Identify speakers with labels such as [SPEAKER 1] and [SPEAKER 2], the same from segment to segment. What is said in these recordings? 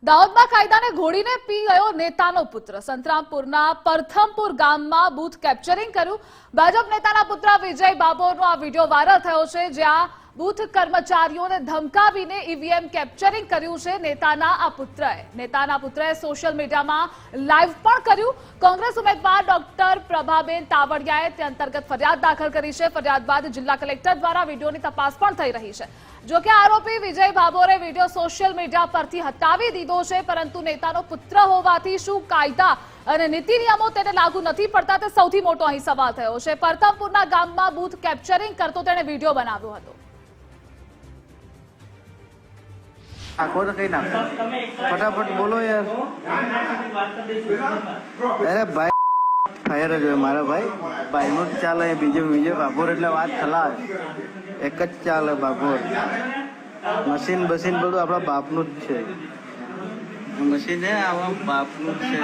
[SPEAKER 1] દાહોદમાં કાયદાને ઘોડીને પી ગયો નેતાનો પુત્ર સંતરામપુરના પરથમપુર ગામમાં બૂથ કેપ્ચરિંગ કર્યું। ભાજપ નેતાના પુત્ર વિજય બાબોરનો આ વિડીયો વાયરલ થયો છે, જ્યાં બૂથ કર્મચારીઓને ધમકાવીને ઈવીએમ કેપ્ચરિંગ કર્યું છે। નેતાના પુત્રએ સોશિયલ મીડિયામાં લાઈવ પણ કર્યું। કોંગ્રેસ ઉમેદવાર ડોક્ટર પ્રભાબેન તાવડિયાએ તે અંતર્ગત ફરિયાદ દાખલ કરી છે। ફરિયાદ બાદ જિલ્લા કલેક્ટર દ્વારા વિડીયોની તપાસ પણ થઈ રહી છે। જો કે આરોપી વિજય બાબોરે વિડીયો સોશિયલ મીડિયા પરથી હટાવી દીધો છે, પરંતુ નેતાનો પુત્ર હોવાથી શું કાયદા અને નીતિ નિયમો તેને લાગુ નથી પડતા, તે સૌથી મોટો અહીં સવાલ થયો છે। પરથમપુરના ગામમાં બૂથ કેપ્ચરિંગ કરતો તેણે વિડીયો બનાવ્યો હતો।
[SPEAKER 2] आखो तो कहीं ना फटाफट बोलो यार। अरे भाई फायर जो मारा भाई नो चाल है विजय बाबोर एटले बात खला एक ज चाल बाबोर मशीन बसीन बधुं आपड़ा बापनु ज छे। मशीन है आवा बापनु ज छे।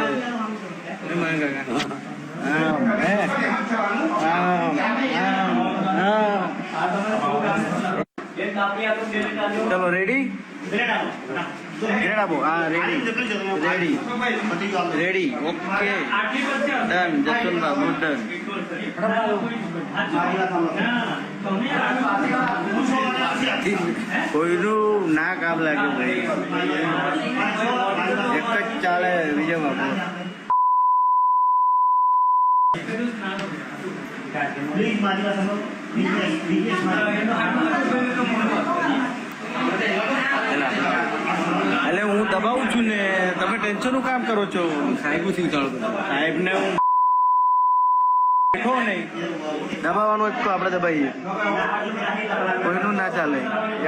[SPEAKER 2] चलो ready ready okay done Jaswant babu done. कोईनु ना काम लागे भाई एक ज चाले विजय बाबू। એટલે હું દબાવું છું ને તમે ટેન્શન નું કામ કરો છો। સાહેબ થી ઉતારો સાહેબ ને હું બેઠો નહીં દબાવવાનું જ તો આપણે દબાઈએ કોઈનું ના ચાલે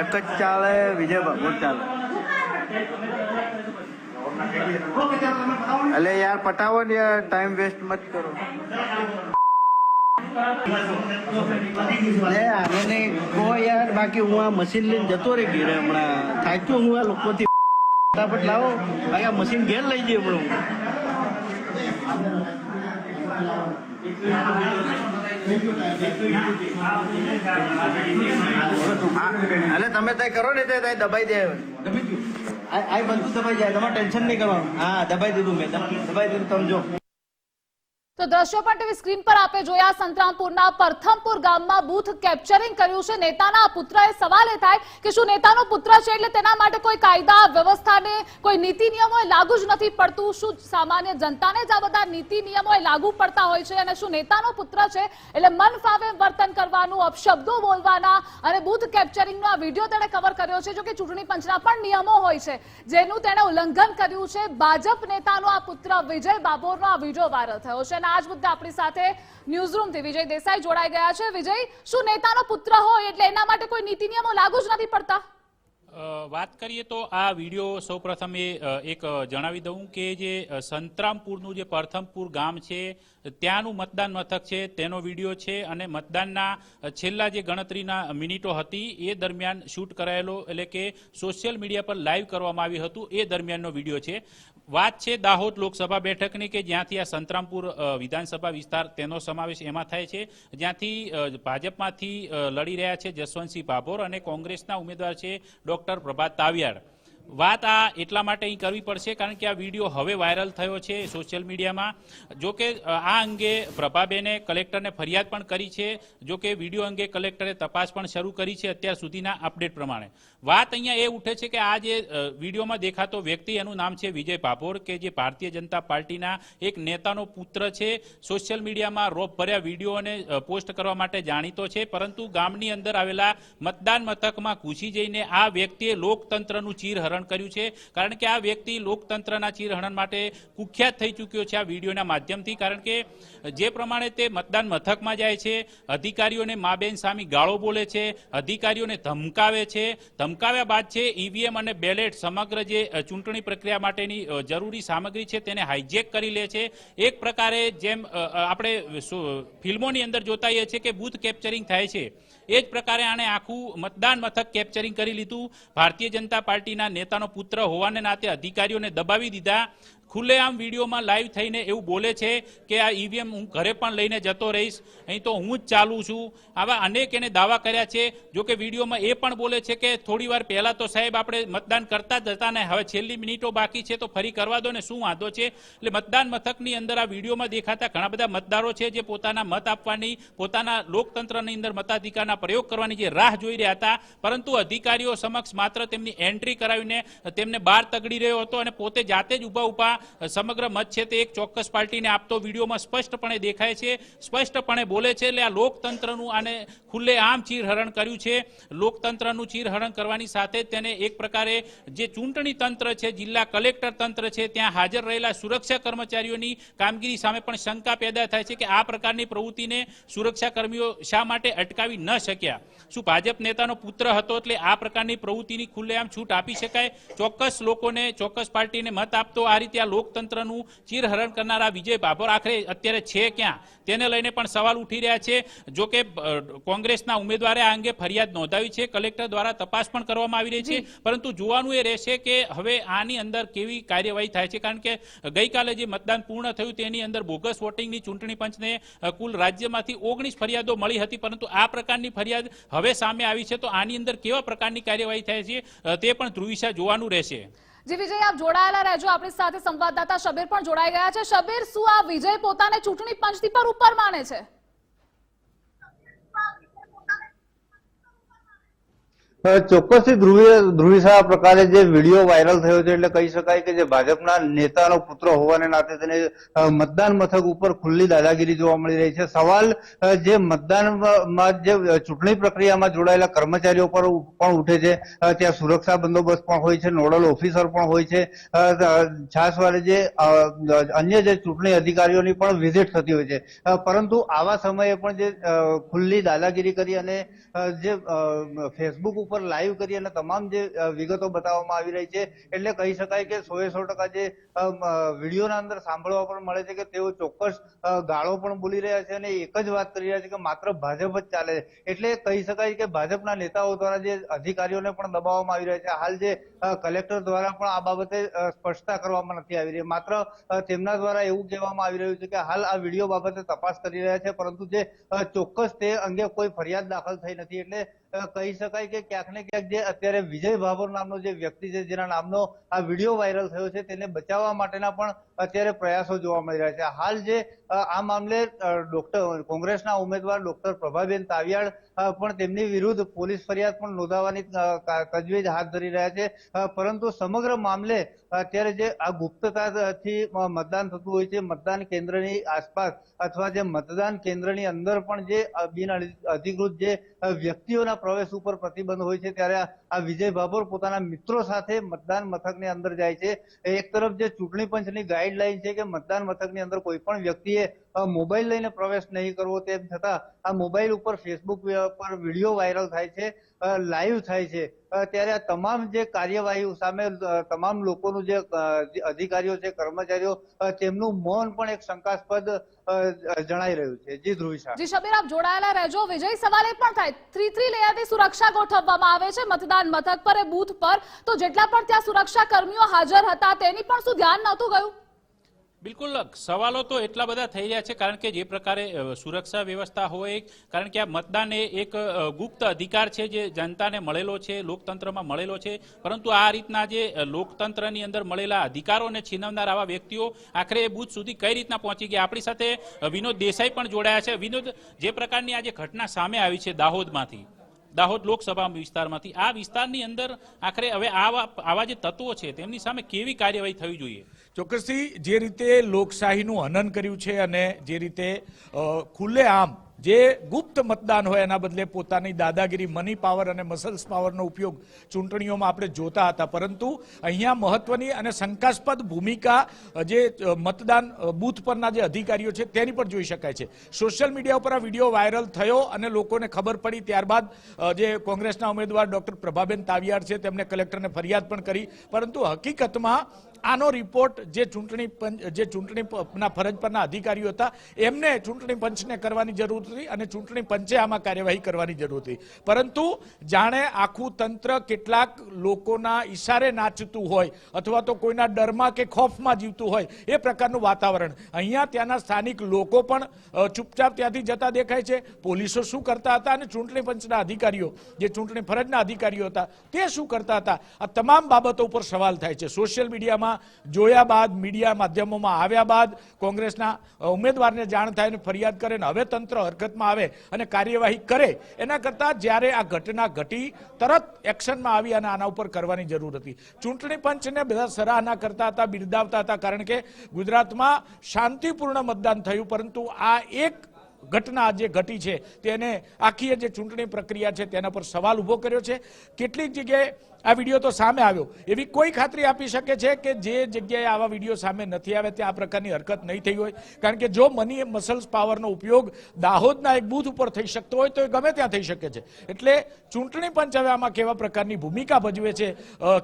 [SPEAKER 2] એક જ ચાલે વિજય બાબુ ચાલે। એટલે યાર પટાવો ને યાર ટાઈમ વેસ્ટ મત કરો। यार बाकी हूँ आ मशीन लઈને જતો રહી ઘેરે હમણાં થાક્યો હું આ લોકોથી ફટાફટ લાવો બાકી આ મશીન ઘેર લઈ જઈએ હમણાં। એટલે તમે તય કરો ને તે તય દબાઈ દે આ બધું દબાઈ જાય તમારે ટેન્શન નહીં કરવાનું। હા દબાઈ દીધું મેં દબાઈ દીધું તમે જો।
[SPEAKER 1] તો દ્રશ્યો પણ ટીવી સ્ક્રીન પર આપે જોયા। સંતરામપુરના પરથમપુર ગામમાં બૂથ કેપ્ચરિંગ કર્યું છે નેતાના પુત્રએ। સવાલ એ થાય કે શું નેતાનો પુત્ર છે એટલે તેના માટે કોઈ કાયદા વ્યવસ્થાને કોઈ નીતિ નિયમો લાગુ જ નથી પડતું? શું સામાન્ય જનતાને જ આ બધા નીતિ નિયમો લાગુ પડતા હોય છે? અને શું નેતાનો પુત્ર છે એટલે મન ફાવે વર્તન કરવાનું, અપશબ્દો બોલવાના અને બૂથ કેપ્ચરિંગનો આ વિડીયો તેણે કવર કર્યો છે? જો કે ચૂંટણી પંચના પણ નિયમો હોય છે જેનું તેણે ઉલ્લંઘન કર્યું છે। ભાજપ નેતાનો આ પુત્ર વિજય બાબોરનો આ વિડીયો વાયરલ થયો છે। आज मुद्दे अपनी साथे न्यूज़रूम थी विजय देसाई जोड़ाई गया है। विजय, शू नेतानो पुत्र होय एटले एना माटे कोई नीति नियमो लागू ज नथी पड़ता?
[SPEAKER 3] વાત કરીએ તો આ વિડીયો સૌપ્રથમ એક જણાવી દઉં કે જે સંતરામપુરનું જે પરથમપુર ગામ છે ત્યાંનું મતદાન મથક છે તેનો વિડીયો છે અને મતદાનના છેલ્લા જે ગણતરીના મિનિટો હતી એ દરમિયાન શૂટ કરાયેલો એટલે કે સોશિયલ મીડિયા પર લાઈવ કરવામાં આવ્યું હતું એ દરમિયાનનો વિડીયો છે। વાત છે દાહોદ લોકસભા બેઠકની કે જ્યાંથી આ સંતરામપુર વિધાનસભા વિસ્તાર તેનો સમાવેશ એમાં થાય છે, જ્યાંથી ભાજપમાંથી લડી રહ્યા છે જસવંતસિંહ ભાભોર અને કોંગ્રેસના ઉમેદવાર છે ડોક્ટર પ્રભાત તાવિયાડ। વાત આ એટલા માટે અહીં કરવી પડશે કારણ કે આ વિડીયો હવે વાયરલ થયો છે સોશિયલ મીડિયામાં। જો કે આ અંગે પ્રભાબેને કલેક્ટરને ફરિયાદ પણ કરી છે। જો કે વિડીયો અંગે કલેક્ટરે તપાસ પણ શરૂ કરી છે અત્યાર સુધીના અપડેટ પ્રમાણે। વાત અહીંયા એ ઉઠે છે કે આ જે વિડીયોમાં દેખાતો વ્યક્તિ એનું નામ છે વિજય બાબોર કે જે ભારતીય જનતા પાર્ટીના એક નેતાનો પુત્ર છે। સોશિયલ મીડિયામાં રોપભર્યા વિડીયોને પોસ્ટ કરવા માટે જાણીતો છે, પરંતુ ગામની અંદર આવેલા મતદાન મથકમાં ઘૂસી જઈને આ વ્યક્તિએ લોકતંત્રનું ચીરહરણ કર્યું છે। કારણ કે આ વ્યક્તિ લોકતંત્રના ચીરહરણ માટે કુખ્યાત થઈ ચૂક્યો છે આ વિડીયોના માધ્યમથી। કારણ કે જે પ્રમાણે તે મતદાન મથકમાં જાય છે, અધિકારીઓને મા બેન સામે ગાળો બોલે છે, અધિકારીઓને ધમકાવે છે, ધમકાવ્યા બાદ છે ઈવીએમ અને બેલેટ સમગ્ર જે ચૂંટણી પ્રક્રિયા માટેની જરૂરી સામગ્રી છે તેને હાઇજેક કરી લે છે। એક પ્રકારે જેમ આપણે ફિલ્મોની અંદર જોતા હોઈએ છીએ કે બૂથ કેપ્ચરિંગ થાય છે એ જ પ્રકારે આણે આખું મતદાન મથક કેપ્ચરિંગ કરી લીધું। ભારતીય જનતા પાર્ટીના નેતાનો પુત્ર હોવાને નાતે અધિકારીઓને દબાવી દીધા। ખુલ્લેઆમ વિડીયોમાં લાઈવ થઈને એવું બોલે છે કે આ ઈવીએમ હું ઘરે પણ લઈને જતો રહીશ, અહીં તો હું જ ચાલું છું. આવા અનેક એને દાવા કર્યા છે. જો કે વિડીયોમાં એ પણ બોલે છે કે થોડી વાર પહેલા તો સાહેબ આપણે મતદાન કરતા જ હતા ને, હવે છેલ્લી મિનિટો બાકી છે તો ફરી કરવા દો ને, શું વાંધો છે. એટલે મતદાન મથકની અંદર આ વિડીયોમાં દેખાતા ઘણા બધા મતદારો છે જે પોતાના મત આપવાની, પોતાના લોકતંત્રની અંદર મતાધિકારના પ્રયોગ કરવાની જે રાહ જોઈ રહ્યા હતા, પરંતુ અધિકારીઓ સમક્ષ માત્ર તેમની એન્ટ્રી કરાવીને તેમને બહાર તગડી રહ્યો હતો અને પોતે જાતે જ ઊભા સમગ્ર મત છે તે એક ચોક્કસ પાર્ટીને આપતો વિડીયોમાં સ્પષ્ટપણે દેખાય છે, સ્પષ્ટપણે બોલે છે. એટલે આ લોકતંત્રનું આને ખુલ્લેઆમ ચીરહરણ કર્યું છે. લોકતંત્રનું ચીરહરણ કરવાની સાથે તેને એક પ્રકારે જે ચૂંટણી તંત્ર છે, જિલ્લા કલેક્ટર તંત્ર છે, ત્યાં હાજર રહેલા સુરક્ષા કર્મચારીઓની કામગીરી સામે પણ શંકા પેદા થાય છે કે આ પ્રકારની પ્રવૃત્તિને સુરક્ષા કર્મીઓ શા માટે અટકાવી ન શક્યા. શું ભાજપ નેતાનો પુત્ર હતો એટલે આ પ્રકારની પ્રવૃત્તિની ખુલ્લેઆમ છૂટ આપી શકાય? ચોક્કસ લોકોને, ચોક્કસ પાર્ટીને મત આપતો આ રીતે આ લોકતંત્રનું ચીરહરણ કરનારા વિજય ભાભોર આખરે અત્યારે છે ક્યાં, તેને લઈને પણ સવાલ ઉઠી રહ્યા છે. જો કે કોંગ્રેસના ઉમેદવારે આ અંગે ફરિયાદ નોંધાવી છે, કલેક્ટર દ્વારા તપાસ પણ કરવામાં આવી રહી છે, પરંતુ જોવાનું એ રહેશે કે હવે આની અંદર કેવી કાર્યવાહી થાય છે. કારણ કે ગઈકાલે જે મતદાન પૂર્ણ થયું તેની અંદર બોગસ વોટિંગની ચૂંટણી પંચને કુલ રાજ્યમાંથી 19 ફરિયાદો મળી હતી, પરંતુ આ પ્રકારની ફરિયાદ હવે સામે આવી છે તો આની અંદર કેવા પ્રકારની કાર્યવાહી થાય છે તે પણ ધ્રુવિશા જોવાનું રહેશે.
[SPEAKER 1] જી વિજય, આપ જોડાયેલા રહેજો. આપણી સાથે સંવાદદાતા શબીર પણ જોડાઈ ગયા છે. શબીર, શું આ વિજય પોતાને ચૂંટણી પંચથી પર ઉપર માને છે?
[SPEAKER 2] ચોક્કસથી ધ્રુવિશા પ્રકારે જે વિડીયો વાયરલ થયો છે એટલે કહી શકાય કે જે ભાજપના નેતાનો પુત્ર હોવાને નાતે તેને મતદાન મથક ઉપર ખુલ્લી દાદાગીરી જોવા મળી રહી છે. સવાલ જે મતદાનમાં જે ચૂંટણી પ્રક્રિયામાં જોડાયેલા કર્મચારીઓ પર પણ ઉઠે છે. ત્યાં સુરક્ષા બંદોબસ્ત પણ હોય છે, નોડલ ઓફિસર પણ હોય છે, છાસવારે જે અન્ય જે ચૂંટણી અધિકારીઓની પણ વિઝિટ થતી હોય છે. પરંતુ આવા સમયે પણ જે ખુલ્લી દાદાગીરી કરી અને જે ફેસબુક ઉપર લાઈવ કરી અને તમામ જે વિગતો બતાવવામાં આવી રહી છે એટલે કહી શકાય કે 100% જે વિડીયોના અંદર સાંભળવા પણ મળે છે કે તેઓ ચોક્કસ ગાળો પણ બોલી રહ્યા છે અને એક જ વાત કરી રહ્યા છે કે માત્ર ભાજપ જ ચાલે છે. એટલે કહી શકાય કે ભાજપના નેતાઓ દ્વારા જે અધિકારીઓને પણ દબાવવામાં આવી રહ્યા છે. હાલ જે કલેક્ટર દ્વારા પણ આ બાબતે સ્પષ્ટતા કરવામાં નથી આવી રહી. માત્ર તેમના દ્વારા એવું કહેવામાં આવી રહ્યું છે કે હાલ આ વિડીયો બાબતે તપાસ કરી રહ્યા છે, પરંતુ જે ચોક્કસ તે અંગે કોઈ ફરિયાદ દાખલ થઈ નથી. એટલે કહી શકાય કે ક્યાંક ને ક્યાંક જે અત્યારે વિજય ભાભોર નામનો જે વ્યક્તિ છે જેના નામનો આ વિડીયો વાયરલ થયો છે તેને બચાવવા માટેના પણ અત્યારે પ્રયાસો જોવા મળી રહ્યા છે. હાલ જે આ મામલે કોંગ્રેસના ઉમેદવાર ડોક્ટર પ્રભાબેન તાવિયાડ પણ તેમની વિરુદ્ધ પોલીસ ફરિયાદ પણ નોંધાવવાની તજવીજ હાથ ધરી રહ્યા છે. પરંતુ સમગ્ર મામલે અત્યારે જે આ ગુપ્તતાથી મતદાન થતું હોય છે, મતદાન કેન્દ્રની આસપાસ અથવા જે મતદાન કેન્દ્રની અંદર પણ જે બિન અધિકૃત જે વ્યક્તિઓના પ્રવેશ ઉપર પ્રતિબંધ હોય છે, ત્યારે આ વિજય ભાભોર પોતાના મિત્રો સાથે મતદાન મથકની અંદર જાય છે. એક તરફ જે ચૂંટણી પંચની ગાઈડલાઈન છે કે મતદાન મથકની અંદર કોઈ પણ વ્યક્તિએ મોબાઈલ લઈને પ્રવેશ નહીં કરવો, તેમ છતાં આ મોબાઈલ ઉપર ફેસબુક પર વિડીયો વાયરલ થાય છે, લાઈવ થાય છે. ત્યારે આ તમામ જે કાર્યવાહી સામે તમામ લોકોનું જે અધિકારીઓ છે, કર્મચારીઓ, તેમનું મૌન પણ એક શંકાસ્પદ જણાઈ રહ્યું છે. જી ધ્રુવિશા.
[SPEAKER 1] જી શબીર, આપ જોડાયેલા રહેજો. વિજય, સવાલ એ પણ થાય 3 લેયરની સુરક્ષા ગોઠવવામાં આવે છે મતદાન મથક પર, બૂથ પર, તો જેટલા પણ ત્યાં સુરક્ષા કર્મીઓ હાજર હતા તેની પણ શું ધ્યાન નહોતું ગયું?
[SPEAKER 3] બિલકુલ, સવાલો તો એટલા બધા થઈ રહ્યા છે કારણ કે જે પ્રકારે સુરક્ષા વ્યવસ્થા હોય, કારણ કે આ મતદાન એ એક ગુપ્ત અધિકાર છે જે જનતાને મળેલો છે, લોકતંત્રમાં મળેલો છે, પરંતુ આ રીતના જે લોકતંત્રની અંદર મળેલા અધિકારોને છીનવનાર આવા વ્યક્તિઓ આખરે એ બૂથ સુધી કઈ રીતના પહોંચી ગયા. આપણી સાથે વિનોદ દેસાઈ પણ જોડાયા છે. વિનોદ, જે પ્રકારની આજે ઘટના સામે આવી છે દાહોદ લોકસભા વિસ્તારમાંથી, આ વિસ્તારની અંદર આખરે હવે આવા જે તત્વો છે તેમની સામે કેવી કાર્યવાહી થવી જોઈએ?
[SPEAKER 4] ચોક્કસથી જે રીતે લોકશાહીનું હનન કર્યું છે અને જે રીતે ખુલ્લેઆમ જે ગુપ્ત મતદાન હોય એના બદલે પોતાની દાદાગીરી, મની પાવર અને મસલ્સ પાવરનો ઉપયોગ ચૂંટણીઓમાં આપણે જોતા હતા, પરંતુ અહીંયા મહત્વની અને શંકાસ્પદ ભૂમિકા જે મતદાન બૂથ પરના જે અધિકારીઓ છે તેની પર જોઈ શકાય છે. સોશિયલ મીડિયા ઉપર આ વિડીયો વાયરલ થયો અને લોકોને ખબર પડી ત્યારબાદ જે કોંગ્રેસના ઉમેદવાર ડોક્ટર પ્રભાબેન તાવિયાડ છે તેમણે કલેક્ટરને ફરિયાદ પણ કરી, પરંતુ હકીકતમાં આનો રિપોર્ટ જે ચૂંટણી પંચના ફરજ પરના અધિકારીઓ હતા એમને ચૂંટણી પંચને કરવાની જરૂર હતી અને ચૂંટણી પંચે આમાં કાર્યવાહી કરવાની જરૂર હતી. પરંતુ જાણે આખું તંત્ર કેટલાક લોકોના ઈશારે નાચતું હોય અથવા તો કોઈના ડરમાં કે ખોફમાં જીવતું હોય એ પ્રકારનું વાતાવરણ. અહીંયા ત્યાંના સ્થાનિક લોકો પણ ચૂપચાપ ત્યાંથી જતા દેખાય છે. પોલીસો શું કરતા હતા અને ચૂંટણી પંચના અધિકારીઓ જે ચૂંટણી ફરજના અધિકારીઓ હતા તે શું કરતા હતા, આ તમામ બાબતો ઉપર સવાલ થાય છે. સોશિયલ મીડિયામાં જોયા બાદ, મીડિયા માધ્યમોમાં આવ્યા બાદ કોંગ્રેસના ઉમેદવારને જાણ થાય અને ફરિયાદ કરે ને હવે તંત્ર હરકતમાં આવે અને કાર્યવાહી કરે એના કરતાં જ્યારે આ ઘટના ઘટી તરત એક્શનમાં આવી અને આના ઉપર કરવાની જરૂર હતી. ચૂંટણી પંચને બધા સરાહના કરતા હતા, બિરદાવતા હતા, કારણ કે ગુજરાતમાં શાંતિપૂર્ણ મતદાન થયું. પરંતુ આ એક ઘટના જે ઘટી છે તેને આખી જે ચૂંટણી પ્રક્રિયા છે તેના પર સવાલ ઉભો કર્યો છે. કેટલીક જગ્યાએ આ વિડીયો તો સામે આવ્યો, એવી કોઈ ખાતરી આપી શકે છે કે જે જગ્યાએ આવા વિડીયો સામે નથી આવ્યા ત્યાં આ પ્રકારની હરકત નહીં થઈ હોય? કારણ કે જો મની મસલ્સ પાવરનો ઉપયોગ દાહોદના એક બૂથ ઉપર થઈ શકતો હોય તો એ ગમે ત્યાં થઈ શકે છે. એટલે ચૂંટણી પંચ હવે આમાં કેવા પ્રકારની ભૂમિકા ભજવે છે,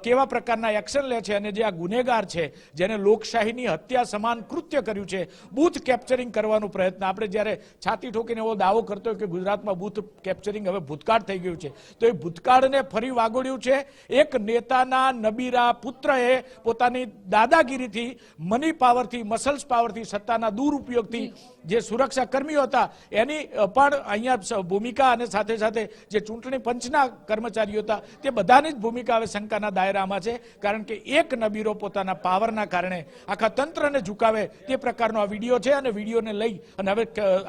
[SPEAKER 4] કેવા પ્રકારના એક્શન લે છે, અને જે આ ગુનેગાર છે જેને લોકશાહીની હત્યા સમાન કૃત્ય કર્યું છે, બૂથ કેપ્ચરિંગ કરવાનો પ્રયત્ન, આપણે જ્યારે છાતી ઠોકીને એવો દાવો કરતો હોય કે ગુજરાતમાં બૂથ કેપ્ચરિંગ હવે ભૂતકાળ થઈ ગયું છે, તો એ ભૂતકાળને ફરી વાગોડ્યું છે. એક નેતાના નબીરા પુત્રએ પોતાની દાદાગીરીથી, મની પાવરથી, મસલ્સ પાવરથી, સત્તાના દુરુપયોગથી જે સુરક્ષા કર્મીઓ હતા એની પણ અહીંયા ભૂમિકા, અને સાથે સાથે જે ચૂંટણી પંચના કર્મચારીઓ હતા તે બધાની જ ભૂમિકા હવે શંકાના દાયરામાં છે. કારણ કે એક નબીરો પોતાના પાવરના કારણે આખા તંત્રને ઝુકાવે તે પ્રકારનો આ વિડીયો છે. અને વિડીયોને લઈ અને હવે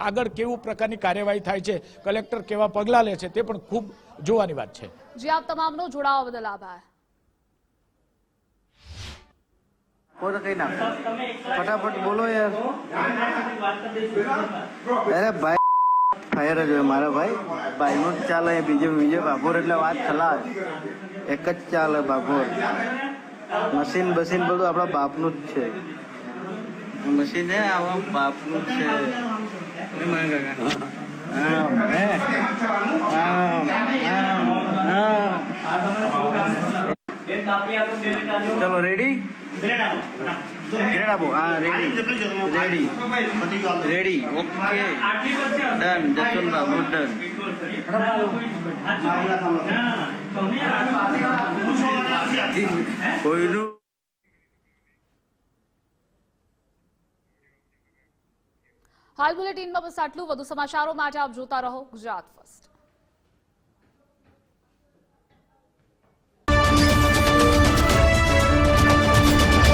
[SPEAKER 4] આગળ કેવું પ્રકારની કાર્યવાહી થાય છે, કલેક્ટર કેવા પગલાં લે છે તે પણ ખૂબ જોવાની વાત છે.
[SPEAKER 1] જી, આપ તમામનો જોડાવા બદલ આભાર.
[SPEAKER 2] કોઈ તો કઈ નાખો, ફટાફટ બોલો યાર. અરે ભાઈ ફાયર જ હોય મારા ભાઈ, ભાઈનું જ ચાલે, બીજો બાભોર એટલે વાત ખલાસ. એક જ ચાલે બાભોર. મશીન બસીન બધું આપણા બાપનું જ છે. મશીન છે આપણા બાપનું જ છે. ચલો રેડી, ગ્રેડ આપો. હા ready okay done. Jaswant Babu done. કોઈનું
[SPEAKER 1] હાલ બુલેટિનમાં બસ આટલું. વધુ સમાચારો માટે આપ જોતા રહો ગુજરાત ફર્સ્ટ.